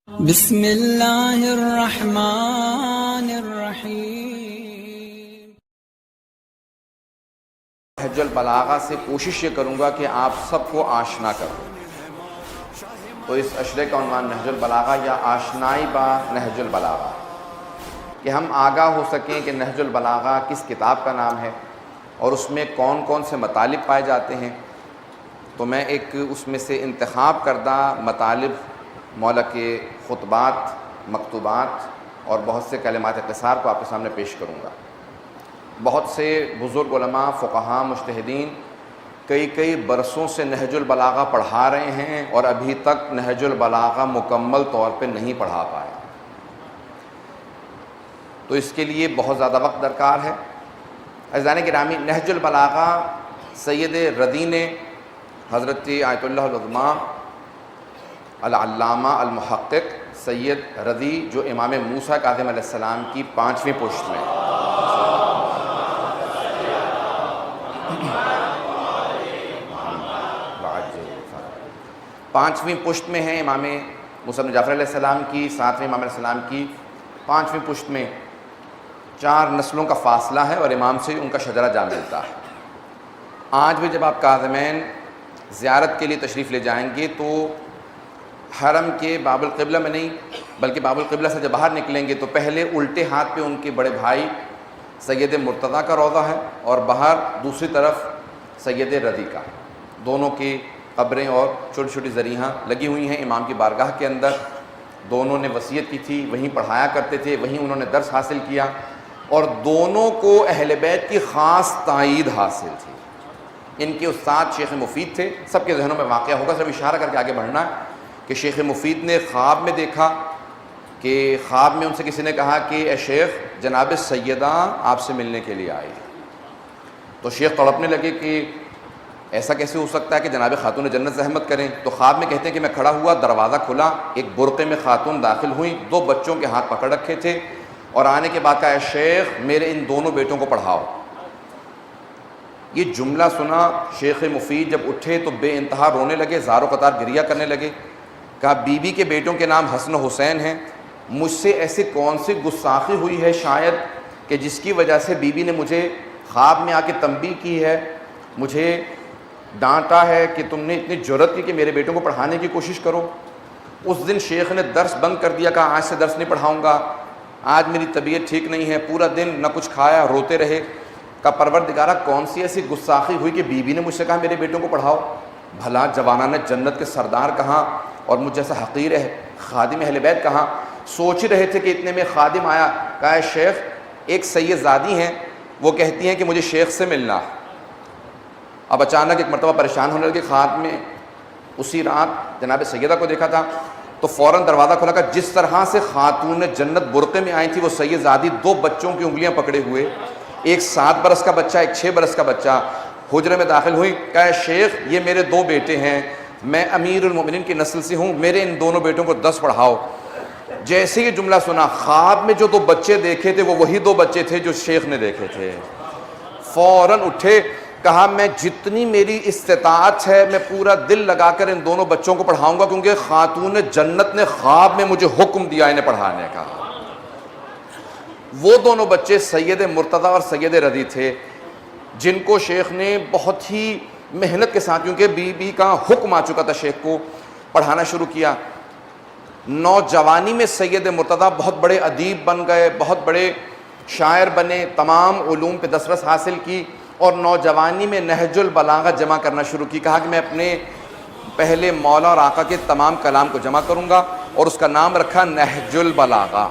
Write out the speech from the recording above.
بسم اللہ الرحمن الرحیم۔ نہج البلاغہ سے کوشش یہ کروں گا کہ آپ سب کو آشنا کروں۔ تو اس اشرے کا عنوان نہج البلاغہ یا آشنائی با نہج البلاغہ، کہ ہم آگاہ ہو سکیں کہ نہج البلاغہ کس کتاب کا نام ہے اور اس میں کون کون سے مطالب پائے جاتے ہیں۔ تو میں ایک اس میں سے انتخاب کردہ مطالب مولا کے خطبات، مکتوبات اور بہت سے کلمات قصار کو آپ کے سامنے پیش کروں گا۔ بہت سے بزرگ علماء، فقہاء، مجتہدین کئی برسوں سے نہج البلاغہ پڑھا رہے ہیں اور ابھی تک نہج البلاغہ مکمل طور پہ نہیں پڑھا پائے، تو اس کے لیے بہت زیادہ وقت درکار ہے۔ عزیزان گرامی، نہج البلاغہ سید رضی نے، حضرت آیت اللہ العظمیٰ العلامہ المحقق سید رضی، جو امام موسیٰ کاظم علیہ السلام کی 5ویں پشت میں ہیں، امام موسیٰ بن جعفر علیہ السلام کی 7ویں امام علیہ السلام کی 5ویں پشت میں 4 نسلوں کا فاصلہ ہے اور امام سے ان کا شجرہ جا ملتا ہے۔ آج بھی جب آپ کاظمین زیارت کے لیے تشریف لے جائیں گے تو حرم کے باب القبلہ میں نہیں بلکہ باب القبلہ سے جب باہر نکلیں گے تو پہلے الٹے ہاتھ پہ ان کے بڑے بھائی سید مرتضیٰ کا روضہ ہے اور باہر دوسری طرف سید رضی کا، دونوں کی قبریں اور چھوٹی چھوٹی ذریحاں لگی ہوئی ہیں امام کی بارگاہ کے اندر۔ دونوں نے وصیت کی تھی، وہیں پڑھایا کرتے تھے، وہیں انہوں نے درس حاصل کیا اور دونوں کو اہل بیت کی خاص تائید حاصل تھی۔ ان کے استاد شیخ مفید تھے، سب کے ذہنوں میں واقعہ ہوگا، صرف اشارہ کر کے آگے بڑھنا ہے کہ شیخ مفید نے خواب میں دیکھا کہ خواب میں ان سے کسی نے کہا کہ اے شیخ، جناب سیدہ آپ سے ملنے کے لیے آئی۔ تو شیخ تڑپنے لگے کہ ایسا کیسے ہو سکتا ہے کہ جناب خاتون جنت زحمت کریں۔ تو خواب میں کہتے ہیں کہ میں کھڑا ہوا، دروازہ کھلا، ایک برقعے میں خاتون داخل ہوئیں، 2 بچوں کے ہاتھ پکڑ رکھے تھے اور آنے کے بعد کہا اے شیخ میرے ان دونوں بیٹوں کو پڑھاؤ۔ یہ جملہ سنا شیخ مفید جب اٹھے تو بے انتہا رونے لگے، زار و قطار گریہ کرنے لگے۔ کہا بیوی کے بیٹوں کے نام حسن و حسین ہیں، مجھ سے ایسی کون سی گستاخی ہوئی ہے شاید کہ جس کی وجہ سے بیوی نے مجھے خواب میں آ کے تنبیہ کی ہے، مجھے ڈانٹا ہے کہ تم نے اتنی جرأت کی کہ میرے بیٹوں کو پڑھانے کی کوشش کرو۔ اس دن شیخ نے درس بند کر دیا، کہا آج سے درس نہیں پڑھاؤں گا، آج میری طبیعت ٹھیک نہیں ہے، پورا دن نہ کچھ کھایا، روتے رہے۔ کہا پروردگارہ کون سی ایسی گستاخی ہوئی کہ بیوی نے مجھ سے کہا میرے بیٹوں کو پڑھاؤ؟ بھلا جوانان جنت کے سردار کہاں اور مجھ جیسا حقیر ہے خادم اہل بیت کہاں؟ سوچ ہی رہے تھے کہ اتنے میں خادم آیا، کہا اے شیخ ایک سید زادی ہیں، وہ کہتی ہیں کہ مجھے شیخ سے ملنا۔ اب اچانک ایک مرتبہ پریشان ہونے لگے، خواب میں اسی رات جناب سیدہ کو دیکھا تھا تو فوراً دروازہ کھولا، کہ جس طرح سے خاتون جنت برقعے میں آئی تھی وہ سید زادی 2 بچوں کی انگلیاں پکڑے ہوئے، ایک 7 برس کا بچہ، ایک 6 برس کا بچہ، حجرے میں داخل ہوئی۔ کہا اے شیخ یہ میرے 2 بیٹے ہیں، میں امیر المومنین کی نسل سے ہوں، میرے ان دونوں بیٹوں کو 10 پڑھاؤ۔ جیسے یہ جملہ سنا، خواب میں جو 2 بچے دیکھے تھے وہ وہی 2 بچے تھے جو شیخ نے دیکھے تھے۔ فوراً اٹھے، کہا میں جتنی میری استطاعت ہے میں پورا دل لگا کر ان دونوں بچوں کو پڑھاؤں گا، کیونکہ خاتون جنت نے خواب میں مجھے حکم دیا انہیں پڑھانے کا۔ وہ دونوں بچے سید مرتضیٰ اور سید رضی تھے، جن کو شیخ نے بہت ہی محنت کے ساتھ، کیونکہ بیوی کا حکم آ چکا تھا، شیخ کو پڑھانا شروع کیا۔ نوجوانی میں سید مرتضیٰ بہت بڑے ادیب بن گئے، بہت بڑے شاعر بنے، تمام علوم پہ دسترس حاصل کی اور نوجوانی میں نہج البلاغہ جمع کرنا شروع کی۔ کہا کہ میں اپنے پہلے مولا اور آقا کے تمام کلام کو جمع کروں گا اور اس کا نام رکھا نہج البلاغہ۔